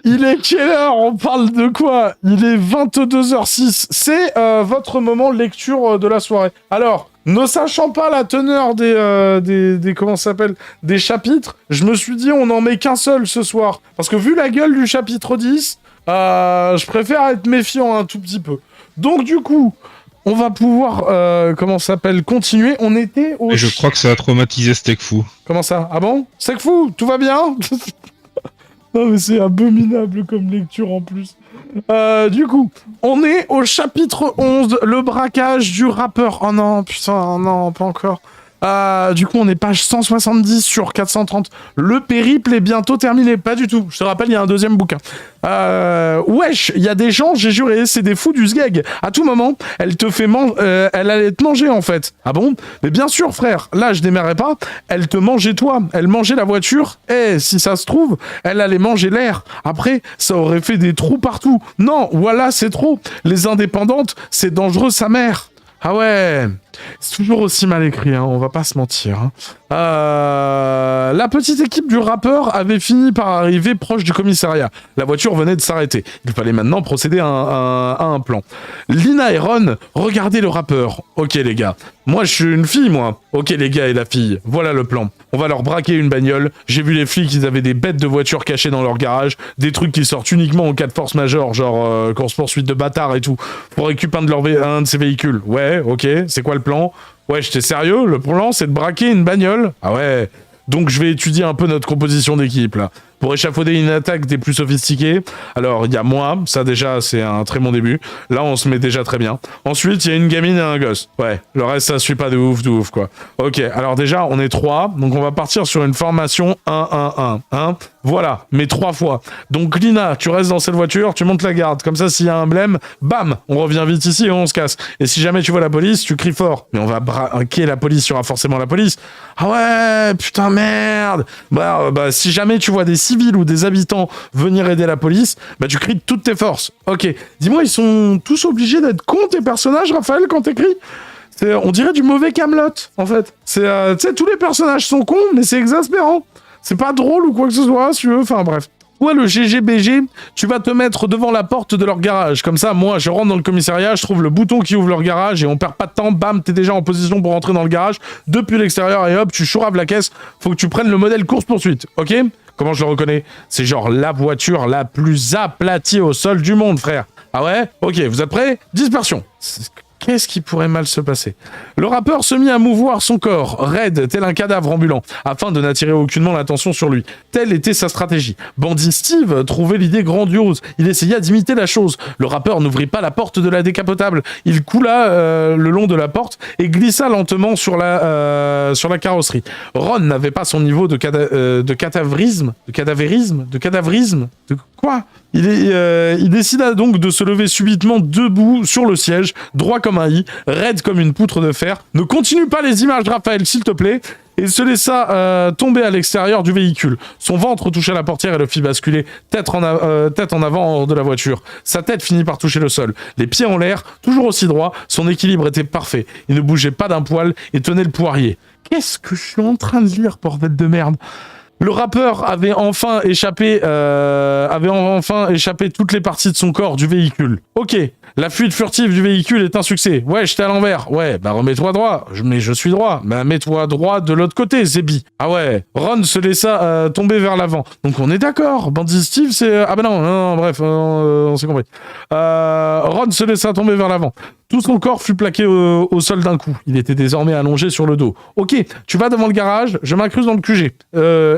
Il est quelle heure? On parle de quoi? Il est 22h06. C'est votre moment de lecture de la soirée. Alors, ne sachant pas la teneur des comment ça s'appelle, des chapitres, je me suis dit on n'en met qu'un seul ce soir. Parce que vu la gueule du chapitre 10, je préfère être méfiant un tout petit peu. Donc du coup, on va pouvoir, comment ça s'appelle, continuer. On était au... Et je crois que ça a traumatisé Steakfou. Comment ça? Ah bon? C'est que fou, tout va bien? Non mais c'est abominable comme lecture en plus. Du coup, on est au chapitre 11, le braquage du rappeur. Oh non, putain, non, pas encore. Du coup, on est page 170 sur 430. Le périple est bientôt terminé. Pas du tout. Je te rappelle, il y a un deuxième bouquin. Wesh, il y a des gens, j'ai juré, c'est des fous du sgeg. À tout moment, elle te fait elle allait te manger, en fait. Ah bon? Mais bien sûr, frère. Là, je démarrais pas. Elle te mangeait toi. Elle mangeait la voiture. Et si ça se trouve, elle allait manger l'air. Après, ça aurait fait des trous partout. Non, voilà, c'est trop. Les indépendantes, c'est dangereux, sa mère. Ah ouais, c'est toujours aussi mal écrit, hein, on va pas se mentir. Hein. La petite équipe du rappeur avait fini par arriver proche du commissariat. La voiture venait de s'arrêter. Il fallait maintenant procéder à un plan. Lina et Ron regardaient le rappeur. Ok les gars, moi je suis une fille moi. Ok les gars et la fille, voilà le plan. On va leur braquer une bagnole. J'ai vu les flics, ils avaient des bêtes de voitures cachées dans leur garage. Des trucs qui sortent uniquement en cas de force majeure, genre course-poursuite de bâtards et tout. Pour récupérer un de ces véhicules. Ouais, ok, c'est quoi le plan? Ouais, j'étais sérieux, le plan c'est de braquer une bagnole. Ah ouais, donc je vais étudier un peu notre composition d'équipe là. Pour échafauder une attaque des plus sophistiqués, alors il y a moi, ça déjà c'est un très bon début. Là on se met déjà très bien. Ensuite il y a une gamine et un gosse. Ouais, le reste ça suit pas de ouf quoi. Ok, alors déjà on est 3, donc on va partir sur une formation 1-1-1. Hein, voilà, mais 3 fois. Donc Lina, tu restes dans cette voiture, tu montes la garde. Comme ça s'il y a un blême, bam, on revient vite ici et on se casse. Et si jamais tu vois la police, tu cries fort. Mais on va braquer la police, il y aura forcément la police. Ah ouais, putain merde. Bah si jamais tu vois des civils ou des habitants venir aider la police, bah tu cries de toutes tes forces. Ok, dis-moi, ils sont tous obligés d'être cons tes personnages, Raphaël, quand t'écris? On dirait du mauvais Camelot, en fait. Tu sais, tous les personnages sont cons, mais c'est exaspérant. C'est pas drôle ou quoi que ce soit, si tu veux, enfin bref. Ouais, le GGBG, tu vas te mettre devant la porte de leur garage. Comme ça, moi, je rentre dans le commissariat, je trouve le bouton qui ouvre leur garage et on perd pas de temps. Bam, t'es déjà en position pour rentrer dans le garage. Depuis l'extérieur et hop, tu chouraves la caisse. Faut que tu prennes le modèle course-poursuite, ok? Comment je le reconnais? C'est genre la voiture la plus aplatie au sol du monde, frère. Ah ouais? Ok, vous êtes prêts? Dispersion. Qu'est-ce qui pourrait mal se passer? Le rappeur se mit à mouvoir son corps, raide, tel un cadavre ambulant, afin de n'attirer aucunement l'attention sur lui. Telle était sa stratégie. Bandit Steve trouvait l'idée grandiose. Il essaya d'imiter la chose. Le rappeur n'ouvrit pas la porte de la décapotable. Il coula le long de la porte et glissa lentement sur la carrosserie. Ron n'avait pas son niveau de cadavrisme. De quoi? Il décida donc de se lever subitement debout sur le siège, droit comme un i, raide comme une poutre de fer. Ne continue pas les images, Raphaël, s'il te plaît. Et se laissa tomber à l'extérieur du véhicule. Son ventre toucha la portière et le fit basculer tête en avant hors de la voiture. Sa tête finit par toucher le sol. Les pieds en l'air, toujours aussi droit, son équilibre était parfait. Il ne bougeait pas d'un poil et tenait le poirier. Qu'est-ce que je suis en train de lire, bordel de merde? Le rappeur avait enfin échappé toutes les parties de son corps du véhicule. Ok, la fuite furtive du véhicule est un succès. Ouais, j'étais à l'envers. Ouais, bah remets-toi droit. Mais je suis droit. Bah mets-toi droit de l'autre côté, Zébi. Ah ouais, Ron se laissa tomber vers l'avant. Donc on est d'accord. Bandit Steve, c'est... Ah bah non, bref, on s'est compris. Ron se laissa tomber vers l'avant. Tout son corps fut plaqué au sol d'un coup. Il était désormais allongé sur le dos. Ok, tu vas devant le garage, je m'incruste dans le QG.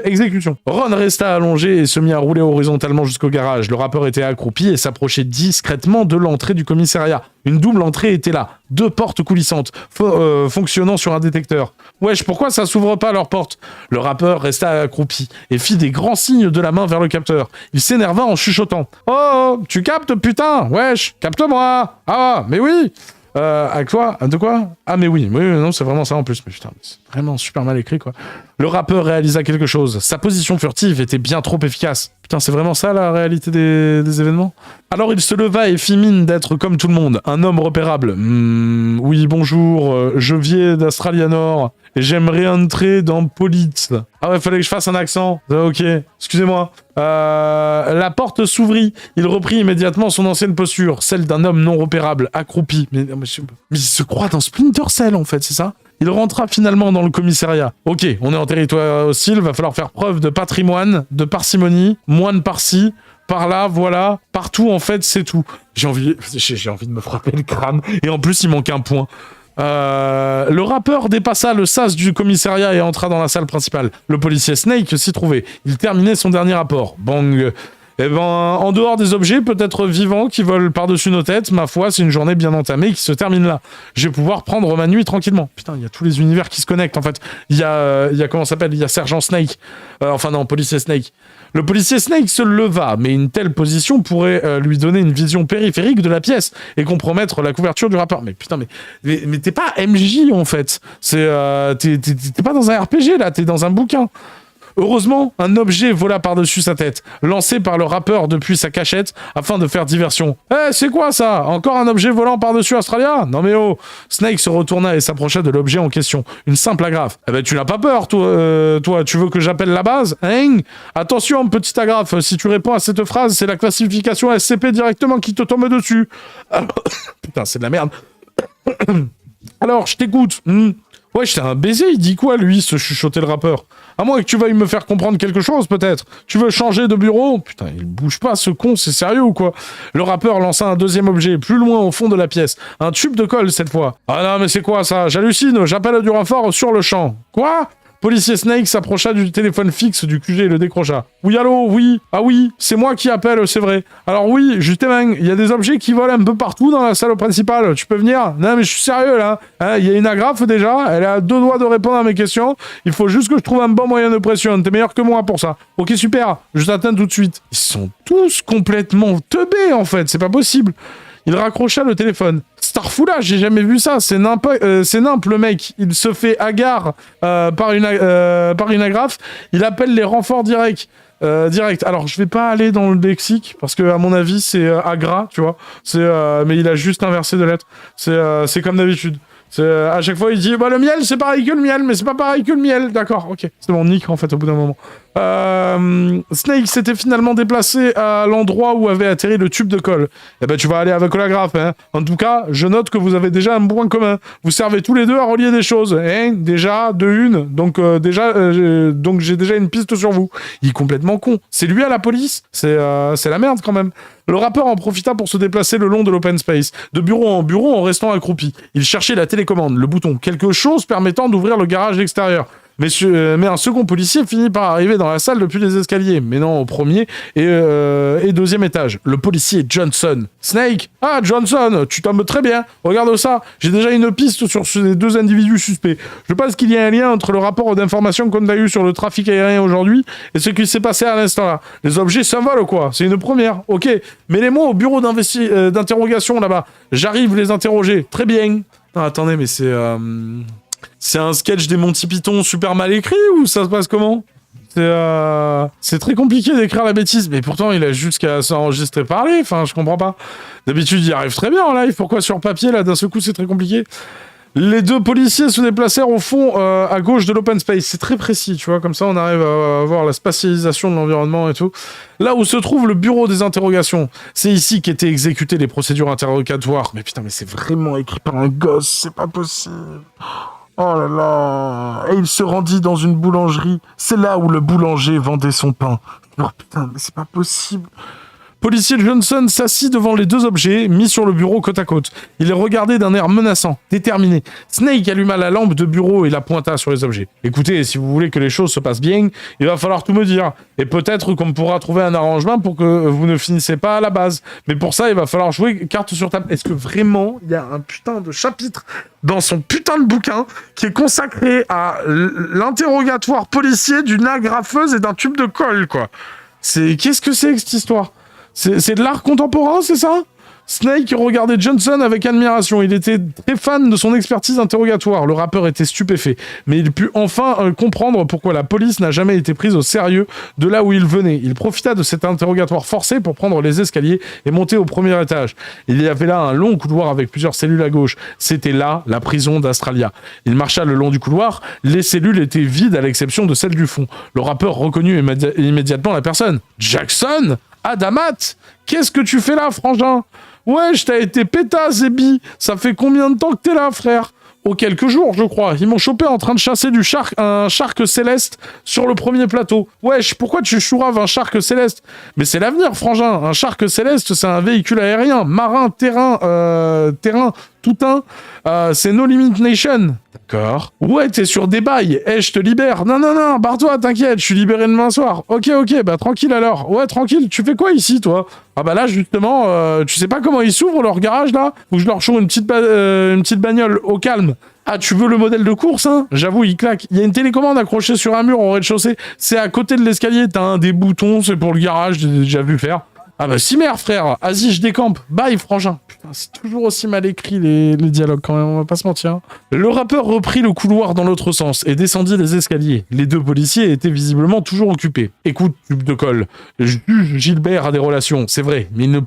Exécution. Ron resta allongé et se mit à rouler horizontalement jusqu'au garage. Le rappeur était accroupi et s'approchait discrètement de l'entrée du commissariat. Une double entrée était là. 2 portes coulissantes, fonctionnant sur un détecteur. Wesh, pourquoi ça s'ouvre pas leur porte? Le rappeur resta accroupi et fit des grands signes de la main vers le capteur. Il s'énerva en chuchotant. Oh, tu captes, putain? Wesh, capte-moi! Ah, mais oui! Avec toi? De quoi? Ah, mais oui, non, c'est vraiment ça en plus. Mais putain, c'est vraiment super mal écrit, quoi. Le rappeur réalisa quelque chose. Sa position furtive était bien trop efficace. Putain, c'est vraiment ça la réalité des événements? Alors il se leva et fit mine d'être comme tout le monde, un homme repérable. Oui, bonjour, je viens d'Australianor et j'aimerais entrer dans Police. Ah ouais, fallait que je fasse un accent. Ok, excusez-moi. La porte s'ouvrit. Il reprit immédiatement son ancienne posture, celle d'un homme non repérable, accroupi. Mais il se croit dans Splinter Cell en fait, c'est ça? Il rentra finalement dans le commissariat. Ok, on est en territoire hostile, va falloir faire preuve de patrimoine, de parcimonie, moine par-ci, par-là, voilà, partout en fait, c'est tout. J'ai envie de me frapper le crâne, et en plus il manque un point. Le rappeur dépassa le sas du commissariat et entra dans la salle principale. Le policier Snake s'y trouvait. Il terminait son dernier rapport. Bang. Eh ben, en dehors des objets peut-être vivants qui volent par-dessus nos têtes, ma foi, c'est une journée bien entamée qui se termine là. Je vais pouvoir prendre ma nuit tranquillement. Putain, il y a tous les univers qui se connectent, en fait. Il y a comment ça s'appelle? Il y a Sergent Snake. Enfin non, policier Snake. Le policier Snake se leva, mais une telle position pourrait lui donner une vision périphérique de la pièce et compromettre la couverture du rappeur. Mais putain, mais t'es pas MJ, en fait. T'es pas dans un RPG, là, t'es dans un bouquin. Heureusement, un objet vola par-dessus sa tête, lancé par le rappeur depuis sa cachette afin de faire diversion. Eh, c'est quoi ça? Encore un objet volant par-dessus Australia? Non mais oh! Snake se retourna et s'approcha de l'objet en question. Une simple agrafe. Eh ben tu n'as pas peur, toi, tu veux que j'appelle la base? Hein? Attention, petite agrafe, si tu réponds à cette phrase, c'est la classification SCP directement qui te tombe dessus. Alors... Putain, c'est de la merde. Alors, je t'écoute. Ouais, j'étais un baiser, il dit quoi, lui, se chuchotait le rappeur? À moins que tu veuilles me faire comprendre quelque chose, peut-être. Tu veux changer de bureau? Putain, il bouge pas, ce con, c'est sérieux ou quoi? Le rappeur lança un deuxième objet, plus loin au fond de la pièce. Un tube de colle, cette fois. Ah non, mais c'est quoi, ça? J'hallucine, j'appelle du renfort sur le champ. Quoi? Policier Snake s'approcha du téléphone fixe du QG et le décrocha. Oui, allô, oui. Ah oui, c'est moi qui appelle, c'est vrai. Alors oui, justement, il y a des objets qui volent un peu partout dans la salle principale. Tu peux venir? Non, mais je suis sérieux, là. Hein, il y a une agrafe, déjà. Elle est à 2 doigts de répondre à mes questions. Il faut juste que je trouve un bon moyen de pression. T'es meilleur que moi pour ça. Ok, super. Je t'attends tout de suite. Ils sont tous complètement teubés, en fait. C'est pas possible. Il raccrocha le téléphone. Starfoula, j'ai jamais vu ça. C'est nimp, le mec. Il se fait hagard par une agrafe. Il appelle les renforts directs. Alors, je vais pas aller dans le lexique parce que à mon avis c'est agra, tu vois. Mais il a juste inversé de lettres. C'est comme d'habitude. À chaque fois il dit bah le miel c'est pareil que le miel, mais c'est pas pareil que le miel. D'accord, ok. C'est mon nick en fait au bout d'un moment. Snake s'était finalement déplacé à l'endroit où avait atterri le tube de colle. Eh ben tu vas aller avec l'agrafe, hein. En tout cas, je note que vous avez déjà un point commun. Vous servez tous les deux à relier des choses, hein. Déjà de une. Donc donc j'ai déjà une piste sur vous. Il est complètement con. C'est lui à la police. C'est la merde quand même. Le rappeur en profita pour se déplacer le long de l'open space, de bureau en bureau en restant accroupi. Il cherchait la télécommande, le bouton, quelque chose permettant d'ouvrir le garage extérieur. Mais un second policier finit par arriver dans la salle depuis les escaliers, mais non au premier et deuxième étage. Le policier Johnson. Snake! Ah, Johnson, tu tombes très bien. Regarde ça, j'ai déjà une piste sur ces deux individus suspects. Je pense qu'il y a un lien entre le rapport d'information qu'on a eu sur le trafic aérien aujourd'hui et ce qui s'est passé à l'instant là. Les objets s'envolent ou quoi? C'est une première. Ok, mets-les-moi au bureau d'interrogation là-bas. J'arrive les interroger. Très bien. Non, attendez, mais c'est un sketch des Monty Python super mal écrit ou ça se passe comment? C'est très compliqué d'écrire la bêtise, mais pourtant il a juste qu'à s'enregistrer parler, enfin je comprends pas. D'habitude il arrive très bien en live, pourquoi sur papier là d'un seul coup c'est très compliqué? Les deux policiers se déplacèrent au fond à gauche de l'open space. C'est très précis, tu vois, comme ça on arrive à voir la spatialisation de l'environnement et tout. Là où se trouve le bureau des interrogations. C'est ici qu'étaient exécutées les procédures interrogatoires. Mais putain, mais c'est vraiment écrit par un gosse, c'est pas possible. Oh là là. Et il se rendit dans une boulangerie. C'est là où le boulanger vendait son pain. Oh putain, mais c'est pas possible. Policier Johnson s'assit devant les deux objets mis sur le bureau côte à côte. Il les regardait d'un air menaçant, déterminé. Snake alluma la lampe de bureau et la pointa sur les objets. Écoutez, si vous voulez que les choses se passent bien, il va falloir tout me dire. Et peut-être qu'on pourra trouver un arrangement pour que vous ne finissiez pas à la base. Mais pour ça, il va falloir jouer carte sur table. Est-ce que vraiment, il y a un putain de chapitre dans son putain de bouquin qui est consacré à l'interrogatoire policier d'une agrafeuse et d'un tube de colle, quoi? Qu'est-ce que c'est que cette histoire? C'est de l'art contemporain, c'est ça? Snake regardait Johnson avec admiration. Il était très fan de son expertise interrogatoire. Le rappeur était stupéfait, mais il put enfin comprendre pourquoi la police n'a jamais été prise au sérieux de là où il venait. Il profita de cet interrogatoire forcé pour prendre les escaliers et monter au premier étage. Il y avait là un long couloir avec plusieurs cellules à gauche. C'était là la prison d'Astralia. Il marcha le long du couloir. Les cellules étaient vides à l'exception de celle du fond. Le rappeur reconnut immédiatement la personne. Jackson? Adamat? Qu'est-ce que tu fais là, frangin? Wesh, t'as été pétasse, Zébi. Ça fait combien de temps que t'es là, frère? Oh, quelques jours, je crois. Ils m'ont chopé en train de chasser un shark céleste sur le premier plateau. Wesh, pourquoi tu chouraves un shark céleste? Mais c'est l'avenir, frangin. Un shark céleste, c'est un véhicule aérien, marin, terrain, tout un. C'est No Limit Nation. D'accord. Ouais, t'es sur des bails. Eh, je te libère. Non, barre-toi, t'inquiète, je suis libéré demain soir. Ok, bah tranquille alors. Ouais, tranquille, tu fais quoi ici, toi? Ah bah là, justement, tu sais pas comment ils s'ouvrent leur garage, là? Faut que je leur choure une petite bagnole au calme. Ah, tu veux le modèle de course, hein? J'avoue, il claque. Il y a une télécommande accrochée sur un mur au rez-de-chaussée. C'est à côté de l'escalier, t'as un des boutons, c'est pour le garage, j'ai déjà vu faire. Ah bah si merde, frère. Vas-y, je décampe. Bye, frangin. Putain, c'est toujours aussi mal écrit, les dialogues, quand même, on va pas se mentir. Le rappeur reprit le couloir dans l'autre sens et descendit les escaliers. Les deux policiers étaient visiblement toujours occupés. Écoute, tube de colle. Juge Gilbert a des relations, c'est vrai, mais il ne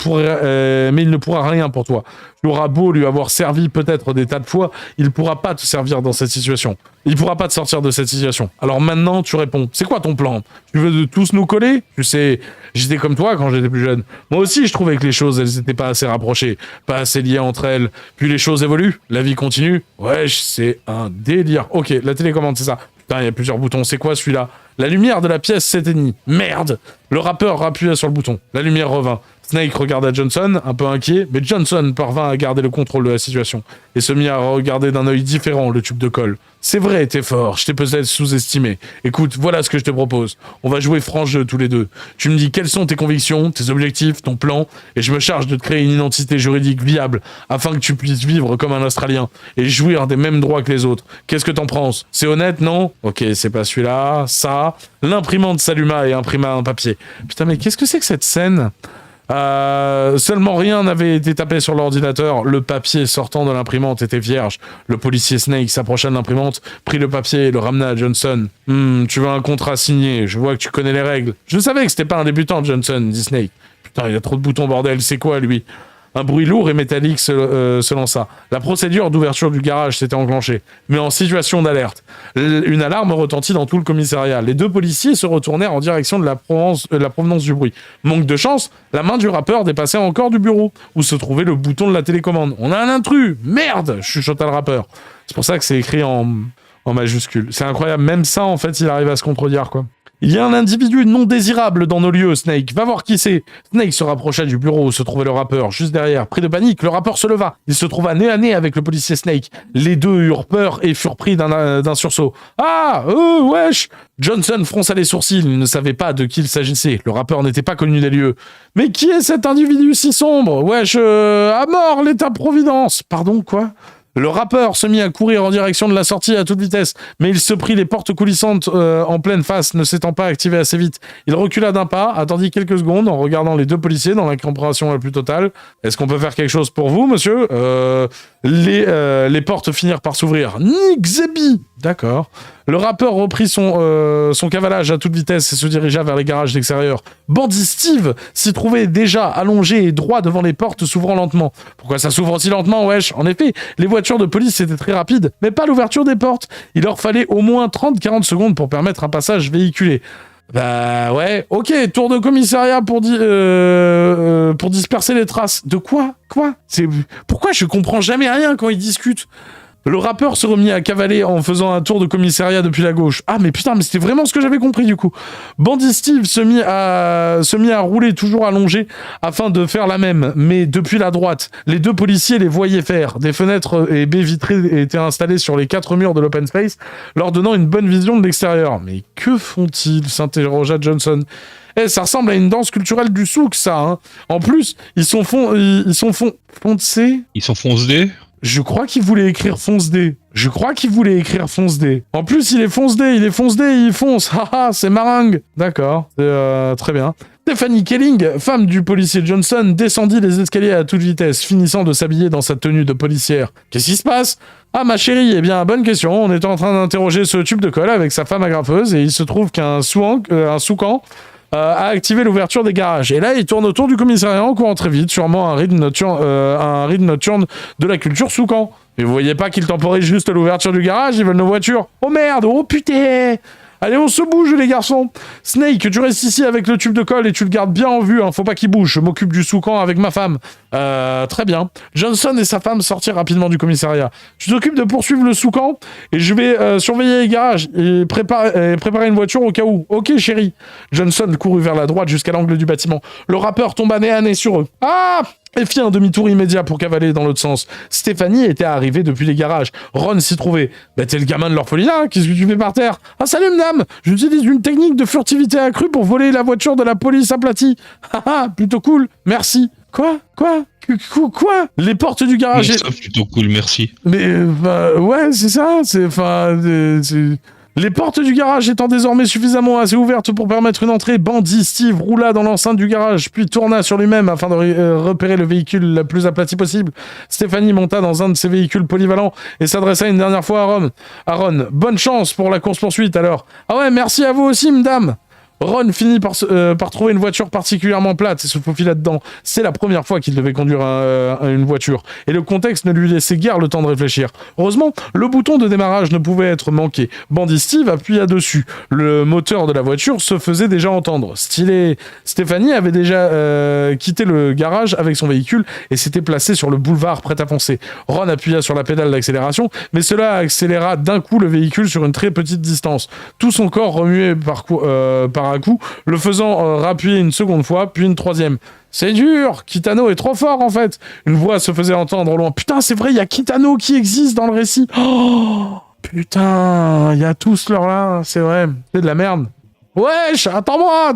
pourra rien pour toi. Tu auras beau lui avoir servi peut-être des tas de fois, il pourra pas te servir dans cette situation. Il pourra pas te sortir de cette situation. Alors maintenant, tu réponds. C'est quoi ton plan? Tu veux de tous nous coller? Tu sais, j'étais comme toi quand j'étais plus jeune. Moi aussi, je trouvais que les choses, elles étaient pas assez rapprochées, pas assez liées entre elles. Puis les choses évoluent, la vie continue. Wesh, c'est un délire. Ok, la télécommande, c'est ça. Putain, il y a plusieurs boutons. C'est quoi celui-là? La lumière de la pièce s'éteignit. Merde! Le rappeur appuya sur le bouton. La lumière revint. Snake regarda Johnson, un peu inquiet, mais Johnson parvint à garder le contrôle de la situation et se mit à regarder d'un œil différent le tube de colle. C'est vrai, t'es fort, je t'ai peut-être sous-estimé. Écoute, voilà ce que je te propose. On va jouer franc jeu tous les deux. Tu me dis quelles sont tes convictions, tes objectifs, ton plan, et je me charge de te créer une identité juridique viable afin que tu puisses vivre comme un Australien et jouir des mêmes droits que les autres. Qu'est-ce que t'en penses? C'est honnête, non? Ok, c'est pas celui-là, ça. L'imprimante s'alluma et imprima un papier. Putain, mais qu'est-ce que c'est que cette scène? Seulement rien n'avait été tapé sur l'ordinateur. Le papier sortant de l'imprimante était vierge. Le policier Snake s'approcha de l'imprimante, prit le papier et le ramena à Johnson. Tu veux un contrat signé? Je vois que tu connais les règles. Je savais que c'était pas un débutant, Johnson, dit Snake. Putain, il y a trop de boutons, bordel. C'est quoi, lui? Un bruit lourd et métallique se lança. La procédure d'ouverture du garage s'était enclenchée, mais en situation d'alerte. Une alarme retentit dans tout le commissariat. Les deux policiers se retournèrent en direction de la provenance du bruit. Manque de chance, la main du rappeur dépassait encore du bureau, où se trouvait le bouton de la télécommande. « On a un intrus! Merde !» chuchota le rappeur. C'est pour ça que c'est écrit en majuscule. C'est incroyable, même ça, en fait, il arrive à se contredire, quoi. Il y a un individu non désirable dans nos lieux, Snake. Va voir qui c'est. Snake se rapprocha du bureau où se trouvait le rappeur, juste derrière. Pris de panique, le rappeur se leva. Il se trouva nez à nez avec le policier Snake. Les deux eurent peur et furent pris d'un sursaut. Ah, wesh! Johnson fronça les sourcils. Il ne savait pas de qui il s'agissait. Le rappeur n'était pas connu des lieux. Mais qui est cet individu si sombre? Wesh, à mort, l'État-providence. Pardon, quoi? Le rappeur se mit à courir en direction de la sortie à toute vitesse, mais il se prit les portes coulissantes en pleine face, ne s'étant pas activé assez vite. Il recula d'un pas, attendit quelques secondes en regardant les deux policiers dans l'incompréhension la plus totale. « Est-ce qu'on peut faire quelque chose pour vous, monsieur ?» Les portes finirent par s'ouvrir. « Nick Zebi !» D'accord. Le rappeur reprit son cavalage à toute vitesse et se dirigea vers les garages d'extérieur. Bandit Steve s'y trouvait déjà allongé et droit devant les portes s'ouvrant lentement. Pourquoi ça s'ouvre aussi lentement, wesh? En effet, les voitures de police étaient très rapides, mais pas l'ouverture des portes. Il leur fallait au moins 30-40 secondes pour permettre un passage véhiculé. Bah ouais, ok, tour de commissariat pour disperser les traces. De quoi? Pourquoi je comprends jamais rien quand ils discutent? Le rappeur se remit à cavaler en faisant un tour de commissariat depuis la gauche. Ah mais putain, mais c'était vraiment ce que j'avais compris du coup. Bandit Steve se mit à rouler toujours allongé afin de faire la même, mais depuis la droite. Les deux policiers les voyaient faire. Des fenêtres et baies vitrées étaient installées sur les 4 murs de l'open space, leur donnant une bonne vision de l'extérieur. Mais que font-ils? S'interrogea Johnson. Ça ressemble à une danse culturelle du souk, ça. Hein. En plus, ils sont foncés. Ils sont foncés. Je crois qu'il voulait écrire fonce D. En plus, il est fonce D, il fonce. Haha, c'est maringue. D'accord, très bien. Stephanie Kelling, femme du policier Johnson, descendit les escaliers à toute vitesse, finissant de s'habiller dans sa tenue de policière. Qu'est-ce qui se passe? Ah, ma chérie, eh bien, bonne question. On était en train d'interroger ce tube de colle avec sa femme agrafeuse et il se trouve qu'un soucan a activé l'ouverture des garages. Et là, il tourne autour du commissariat en courant très vite, sûrement un rythme nocturne de la culture soucan. Mais vous voyez pas qu'il temporise juste l'ouverture du garage, ils veulent nos voitures. Oh merde, oh putain! Allez, on se bouge, les garçons. Snake, tu restes ici avec le tube de colle et tu le gardes bien en vue, hein. Faut pas qu'il bouge. Je m'occupe du soucan avec ma femme. Très bien. Johnson et sa femme sortirent rapidement du commissariat. Tu t'occupes de poursuivre le soucan et je vais surveiller les garages et préparer une voiture au cas où. Ok, chérie. Johnson courut vers la droite jusqu'à l'angle du bâtiment. Le rappeur tomba nez à nez sur eux. Ah! Et fit un demi-tour immédiat pour cavaler dans l'autre sens. Stéphanie était arrivée depuis les garages. Ron s'y trouvait. Bah t'es le gamin de l'orphelinat, qu'est-ce que tu fais par terre? Ah salut madame, j'utilise une technique de furtivité accrue pour voler la voiture de la police aplatie. Haha, plutôt cool, merci. Quoi? Les portes du garage... Ça, plutôt cool, merci. Mais, ouais, c'est ça, Les portes du garage étant désormais suffisamment assez ouvertes pour permettre une entrée, Bandit Steve roula dans l'enceinte du garage, puis tourna sur lui-même afin de repérer le véhicule le plus aplati possible. Stéphanie monta dans un de ces véhicules polyvalents et s'adressa une dernière fois à Ron. Bonne chance pour la course-poursuite alors. Ah ouais, merci à vous aussi, madame. Ron finit par trouver une voiture particulièrement plate et se faufila dedans. C'est la première fois qu'il devait conduire une voiture. Et le contexte ne lui laissait guère le temps de réfléchir. Heureusement, le bouton de démarrage ne pouvait être manqué. Bandit Steve appuya dessus. Le moteur de la voiture se faisait déjà entendre. Stylé. Stéphanie avait déjà quitté le garage avec son véhicule et s'était placée sur le boulevard prêt à foncer. Ron appuya sur la pédale d'accélération, mais cela accéléra d'un coup le véhicule sur une très petite distance. Tout son corps remuait par un coup, le faisant rappuyer une seconde fois, puis une troisième. C'est dur, Kitano est trop fort en fait. Une voix se faisait entendre au loin. Putain, c'est vrai, il y a Kitano qui existe dans le récit. Oh, putain, il y a tous leurs là, c'est vrai. C'est de la merde. Wesh, attends-moi.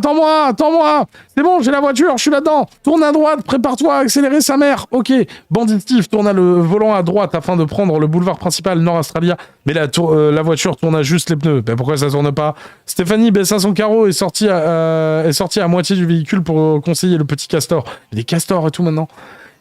C'est bon, j'ai la voiture, je suis là-dedans. Tourne à droite, prépare-toi à accélérer sa mère. Ok, Bandit Steve tourna le volant à droite afin de prendre le boulevard principal Nord-Australia, mais la voiture tourna juste les pneus. Ben pourquoi ça tourne pas? Stéphanie baissa son carreau et sortit à moitié du véhicule pour conseiller le petit castor. Il y a des castors et tout maintenant.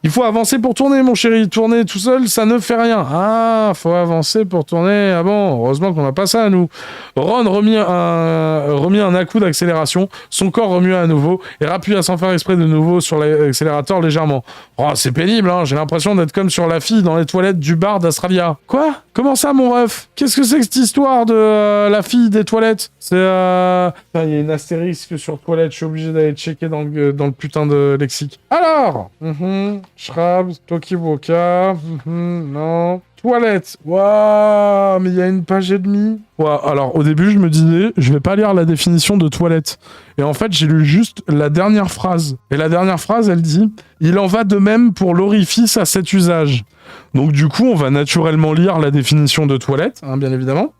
Il faut avancer pour tourner, mon chéri. Tourner tout seul, ça ne fait rien. Ah, faut avancer pour tourner. Ah bon, heureusement qu'on n'a pas ça, nous. Ron remit un à-coup d'accélération. Son corps remua à nouveau et rappuya sans faire exprès de nouveau sur l'accélérateur légèrement. Oh, c'est pénible, hein. J'ai l'impression d'être comme sur la fille dans les toilettes du bar d'Australia. Quoi? Comment ça, mon ref? Qu'est-ce que c'est que cette histoire de la fille des toilettes? C'est, il y a une astérisque sur toilette. Je suis obligé d'aller checker dans le putain de lexique. Alors, Shrabs, Tokiwoka, non. Toilette. Waouh, mais il y a une page et demie. Waouh, alors au début, je me disais, je vais pas lire la définition de toilette. Et en fait, j'ai lu juste la dernière phrase. Et la dernière phrase, elle dit « Il en va de même pour l'orifice à cet usage ». Donc du coup, on va naturellement lire la définition de toilette, hein, bien évidemment.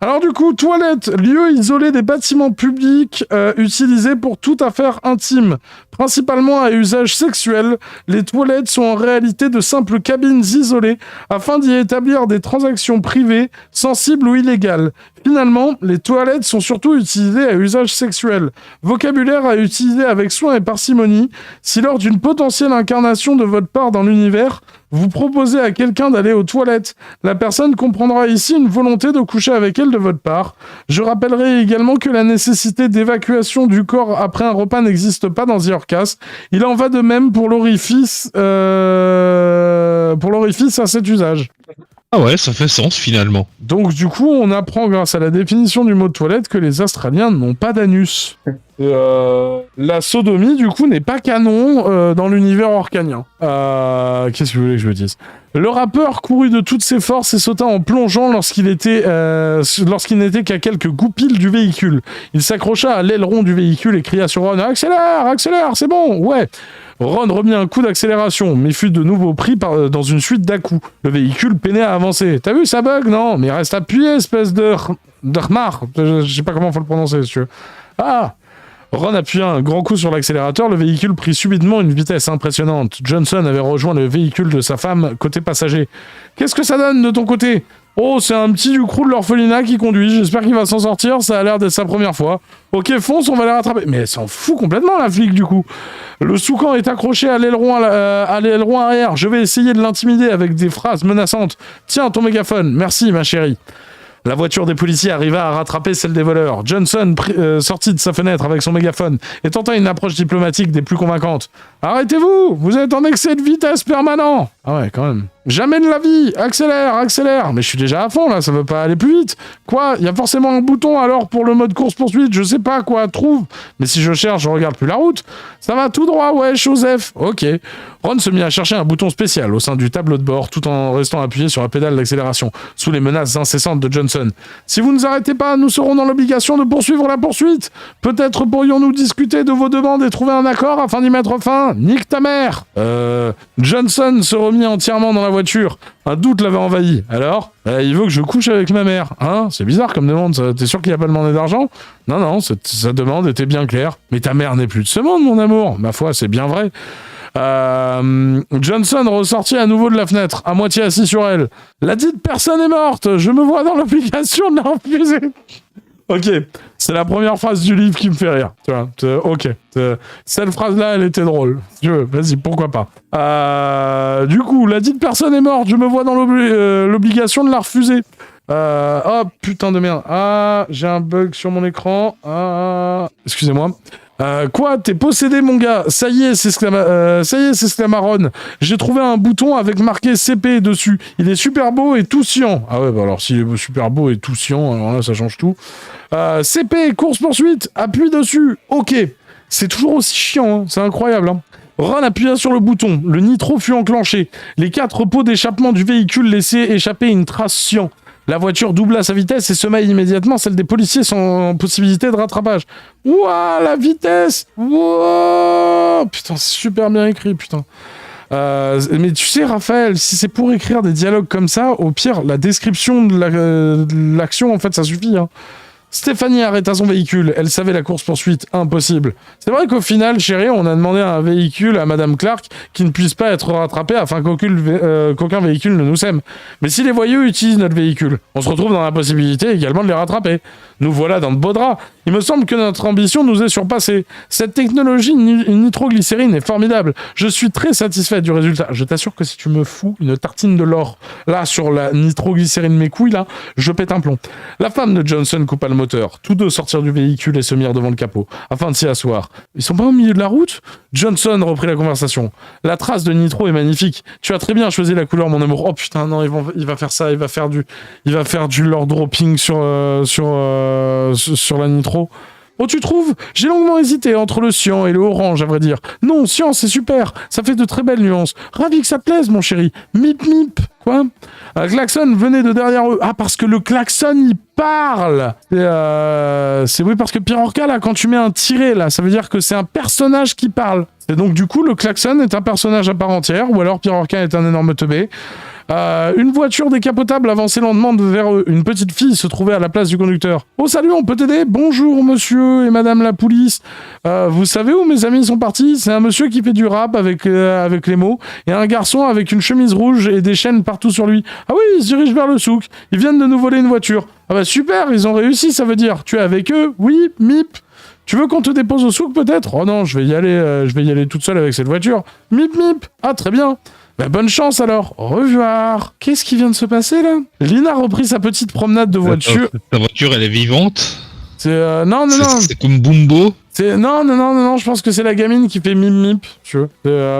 Alors du coup, toilette, lieu isolé des bâtiments publics utilisé pour toute affaire intime, principalement à usage sexuel. Les toilettes sont en réalité de simples cabines isolées afin d'y établir des transactions privées, sensibles ou illégales. Finalement, les toilettes sont surtout utilisées à usage sexuel. Vocabulaire à utiliser avec soin et parcimonie. Si lors d'une potentielle incarnation de votre part dans l'univers, vous proposez à quelqu'un d'aller aux toilettes, la personne comprendra ici une volonté de coucher avec elle de votre part. Je rappellerai également que la nécessité d'évacuation du corps après un repas n'existe pas dans The Orcas. Il en va de même pour l'orifice à cet usage. Ah ouais, ça fait sens finalement. Donc du coup, on apprend grâce à la définition du mot de toilette que les Australiens n'ont pas d'anus. La sodomie, du coup, n'est pas canon dans l'univers orcanien. Qu'est-ce que vous voulez que je vous dise? Le rappeur courut de toutes ses forces et sauta en plongeant lorsqu'il n'était qu'à quelques goupilles du véhicule. Il s'accrocha à l'aileron du véhicule et cria sur Ron « Accélère, c'est bon, ouais !» Ron remit un coup d'accélération, mais fut de nouveau pris dans une suite d'à-coups. Le véhicule peinait à avancer. T'as vu, ça bug, non? Mais reste appuyé, espèce de remar. Je sais pas comment faut le prononcer, si tu veux. Ah! Ron appuya un grand coup sur l'accélérateur, le véhicule prit subitement une vitesse impressionnante. Johnson avait rejoint le véhicule de sa femme côté passager. « Qu'est-ce que ça donne de ton côté ?» Oh, c'est un petit du crew de l'orphelinat qui conduit. J'espère qu'il va s'en sortir. Ça a l'air d'être sa première fois. Ok, fonce, on va les rattraper. Mais elle s'en fout complètement, la flic, du coup. Le Soucan est accroché à l'aileron arrière. Je vais essayer de l'intimider avec des phrases menaçantes. Tiens, ton mégaphone. Merci, ma chérie. La voiture des policiers arriva à rattraper celle des voleurs. Johnson sortit de sa fenêtre avec son mégaphone et tenta une approche diplomatique des plus convaincantes. « Arrêtez-vous! Vous êtes en excès de vitesse permanent !» Ah ouais, quand même. « Jamais de la vie! Accélère, accélère !» Mais je suis déjà à fond, là, ça veut pas aller plus vite. Quoi? Il y a forcément un bouton, alors, pour le mode course-poursuite, je sais pas quoi, trouve. Mais si je cherche, je regarde plus la route. Ça va tout droit, ouais, Joseph. Ok. Ron se mit à chercher un bouton spécial au sein du tableau de bord, tout en restant appuyé sur la pédale d'accélération, sous les menaces incessantes de Johnson. « Si vous ne nous arrêtez pas, nous serons dans l'obligation de poursuivre la poursuite. Peut-être pourrions-nous discuter de vos demandes et trouver un accord afin d'y mettre fin. Nique ta mère !» Johnson se remit entièrement dans la voiture. Un doute l'avait envahi. Alors, il veut que je couche avec ma mère. Hein? C'est bizarre comme demande. T'es sûr qu'il a pas demandé d'argent? Non, sa demande était bien claire. Mais ta mère n'est plus de ce monde, mon amour. Ma foi, c'est bien vrai. Johnson ressortit à nouveau de la fenêtre, à moitié assis sur elle. La dite personne est morte. Je me vois dans l'obligation de la refuser. Ok, c'est la première phrase du livre qui me fait rire. Tu vois, ok. Cette phrase-là, elle était drôle. Tu veux, vas-y, pourquoi pas. Du coup, la dite personne est morte. Je me vois dans l'obligation de la refuser. Oh, putain de merde. Ah, j'ai un bug sur mon écran. Ah, excusez-moi. Quoi, t'es possédé, mon gars? Ça y est, s'exclama Ron. J'ai trouvé un bouton avec marqué CP dessus. Il est super beau et tout sciant. Ah ouais, bah alors s'il est super beau et tout sciant, alors là, ça change tout. CP, course-poursuite, appuie dessus. Ok. C'est toujours aussi chiant, hein. C'est incroyable, hein. Ron appuya sur le bouton. Le nitro fut enclenché. Les 4 pots d'échappement du véhicule laissaient échapper une trace cyan. La voiture doubla sa vitesse et sema immédiatement celle des policiers sans possibilité de rattrapage. Ouah, la vitesse! Ouah! Putain, c'est super bien écrit, putain. Mais tu sais, Raphaël, si c'est pour écrire des dialogues comme ça, au pire, la description de l'action, en fait, ça suffit, hein. Stéphanie arrêta son véhicule. Elle savait la course-poursuite. Impossible. C'est vrai qu'au final, chérie, on a demandé un véhicule à Madame Clark qui ne puisse pas être rattrapé afin qu'aucun véhicule ne nous sème. Mais si les voyous utilisent notre véhicule, on se retrouve dans la possibilité également de les rattraper. Nous voilà dans de beaux draps. Il me semble que notre ambition nous est surpassée. Cette technologie nitroglycérine est formidable. Je suis très satisfait du résultat. Je t'assure que si tu me fous une tartine de l'or là sur la nitroglycérine mes couilles là, je pète un plomb. La femme de Johnson coupa le moteur. Tous deux sortirent du véhicule et se mirent devant le capot afin de s'y asseoir. Ils sont pas au milieu de la route? Johnson reprit la conversation. La trace de nitro est magnifique. Tu as très bien choisi la couleur, mon amour. Oh putain, non, il va faire ça. Il va faire du lord dropping sur la nitro. Oh, tu trouves? J'ai longuement hésité entre le cyan et le orange, à vrai dire. Non, cyan, c'est super. Ça fait de très belles nuances. Ravi que ça te plaise, mon chéri. Mip, mip. Quoi? Klaxon venait de derrière eux. Ah, parce que le klaxon, il parle. C'est oui, parce que Pirorca, là, quand tu mets un tiret, là, ça veut dire que c'est un personnage qui parle. Et donc, du coup, le klaxon est un personnage à part entière, ou alors Pirorca est un énorme teubé. Une voiture décapotable avançait lentement vers eux. Une petite fille se trouvait à la place du conducteur. « Oh, salut, on peut t'aider? Bonjour, monsieur et madame la police. Vous savez où mes amis sont partis? C'est un monsieur qui fait du rap avec les mots, et un garçon avec une chemise rouge et des chaînes partout sur lui. Ah oui, ils se dirigent vers le souk. Ils viennent de nous voler une voiture. Ah bah super, ils ont réussi, ça veut dire. Tu es avec eux? Oui, mip. Tu veux qu'on te dépose au souk, peut-être? Oh non, je vais y aller toute seule avec cette voiture. Mip, mip. Ah, très bien. Bah, bonne chance alors, au revoir. Qu'est-ce qui vient de se passer là? Lina reprit sa petite promenade de voiture. Ta voiture, elle est vivante? Non. C'est comme Bumbo? Non, je pense que c'est la gamine qui fait mip, tu veux.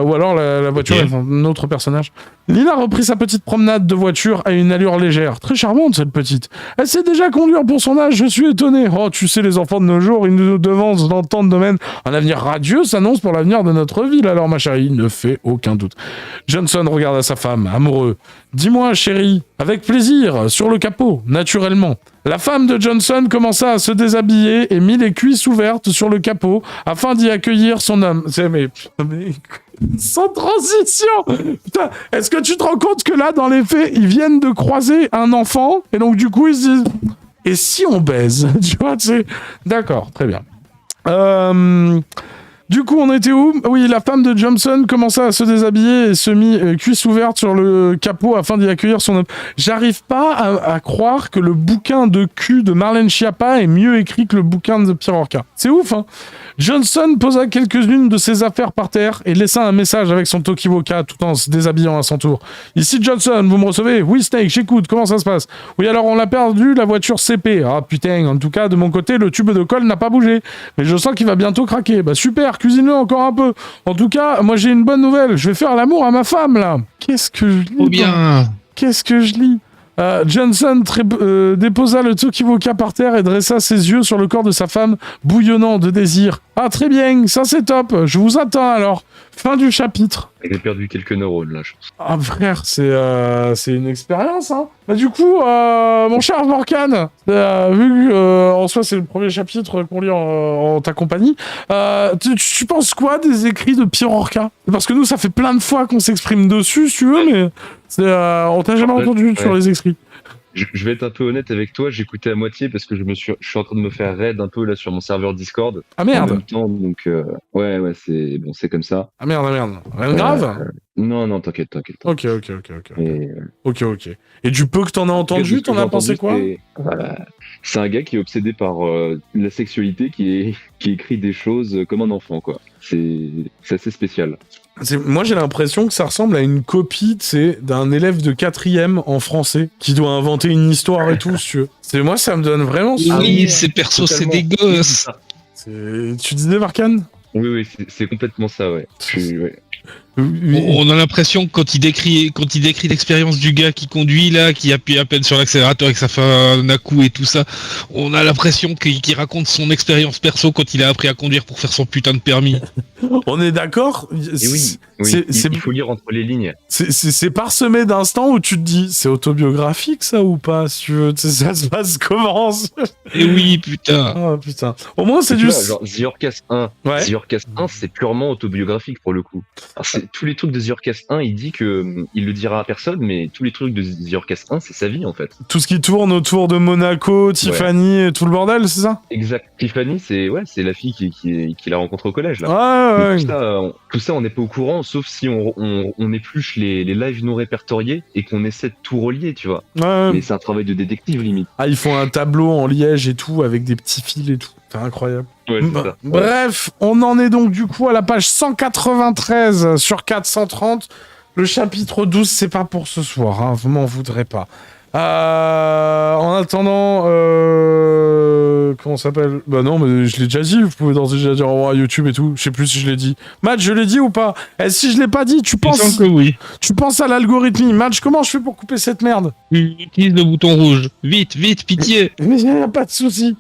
Ou alors la voiture, okay. Elle est un autre personnage. Lina reprit sa petite promenade de voiture à une allure légère. Très charmante, cette petite. Elle sait déjà conduire pour son âge, je suis étonné. Oh, tu sais, les enfants de nos jours, ils nous devancent dans tant de domaines. Un avenir radieux s'annonce pour l'avenir de notre ville, alors, ma chérie, ne fait aucun doute. Johnson regarda sa femme, amoureux. Dis-moi, chérie, avec plaisir, sur le capot, naturellement. La femme de Johnson commença à se déshabiller et mit les cuisses ouvertes sur le capot afin d'y accueillir son homme. Mais sans transition. Putain, est-ce que tu te rends compte que là, dans les faits, ils viennent de croiser un enfant et donc du coup ils se disent et si on baise? Tu vois, tu sais. D'accord, très bien. Du coup, on était où? Oui, la femme de Johnson commença à se déshabiller et se mit cuisse ouverte sur le capot afin d'y accueillir son homme. J'arrive pas à croire que le bouquin de cul de Marlène Schiappa est mieux écrit que le bouquin de Pierre Orca. C'est ouf, hein? Johnson posa quelques-unes de ses affaires par terre et laissa un message avec son Tokiwoka tout en se déshabillant à son tour. Ici Johnson, vous me recevez? Oui Snake, j'écoute, comment ça se passe? Oui alors on l'a perdu, la voiture CP. Ah putain, en tout cas de mon côté le tube de colle n'a pas bougé. Mais je sens qu'il va bientôt craquer. Bah super, cuisine-le encore un peu. En tout cas, moi j'ai une bonne nouvelle, je vais faire l'amour à ma femme là. Qu'est-ce que je lis? Trop bien. Qu'est-ce que je lis? Johnson déposa le Tokiwoka par terre et dressa ses yeux sur le corps de sa femme, bouillonnant de désir. Ah très bien, ça c'est top, je vous attends alors. Fin du chapitre. Elle a perdu quelques neurones là, je pense. Ah frère, c'est une expérience, hein. Bah du coup, mon cher Morkan, vu que en soi c'est le premier chapitre qu'on lit en ta compagnie, tu penses quoi des écrits de Pierre Orca? Parce que nous, ça fait plein de fois qu'on s'exprime dessus, si tu veux, mais on t'a jamais entendu sur les écrits. Je vais être un peu honnête avec toi, j'écoutais à moitié parce que je suis en train de me faire raid un peu là sur mon serveur Discord. Ah merde. En même temps, donc ouais, c'est comme ça. Ah merde. Rien de grave? Non, t'inquiète. Ok. Et, Ok. Et du peu que t'en as entendu, t'en as pensé quoi? C'est un gars qui est obsédé par la sexualité, qui écrit des choses comme un enfant, quoi. C'est assez spécial. Moi, j'ai l'impression que ça ressemble à une copie, d'un élève de 4ème en français qui doit inventer une histoire et tout, si tu veux. Moi, ça me donne vraiment... Oui, ces persos, c'est des gosses. Tu disais, Marcan? Oui, c'est complètement ça, ouais. On a l'impression que quand il décrit l'expérience du gars qui conduit là, qui appuie à peine sur l'accélérateur et que ça fait un à-coup et tout ça, on a l'impression qu'il raconte son expérience perso quand il a appris à conduire pour faire son putain de permis. On est d'accord? Et oui, il faut lire entre les lignes. C'est parsemé d'instants où tu te dis, c'est autobiographique ça ou pas? Si tu veux, ça se passe comment? Et oui, putain. Oh putain. Au moins c'est du... Genre The Orcas 1. Ouais. The Orcas 1, c'est purement autobiographique pour le coup. Alors, tous les trucs de The Orcas 1, il dit que il le dira à personne, mais tous les trucs de The Orcas 1, c'est sa vie en fait. Tout ce qui tourne autour de Monaco, Tiffany et tout le bordel, c'est ça? Exact. Tiffany, c'est la fille qui la rencontre au collège là. Ouais. Tout ça, on n'est pas au courant, sauf si on épluche les lives non répertoriés et qu'on essaie de tout relier, tu vois. Ouais. Mais c'est un travail de détective limite. Ah, ils font un tableau en liège et tout avec des petits fils et tout. C'est incroyable. Ouais, c'est ça. Bref, on en est donc du coup à la page 193 sur 430. Le chapitre 12, c'est pas pour ce soir, hein, vous m'en voudrez pas. En attendant, comment ça s'appelle? Bah non, mais je l'ai déjà dit, vous pouvez d'ores et déjà dire au revoir à YouTube et tout. Je sais plus si je l'ai dit. Matt, je l'ai dit ou pas? Et si je l'ai pas dit, tu penses que oui. Tu penses à l'algorithme. Match, comment je fais pour couper cette merde? Utilise le bouton rouge. Vite, pitié. Mais y a pas de souci.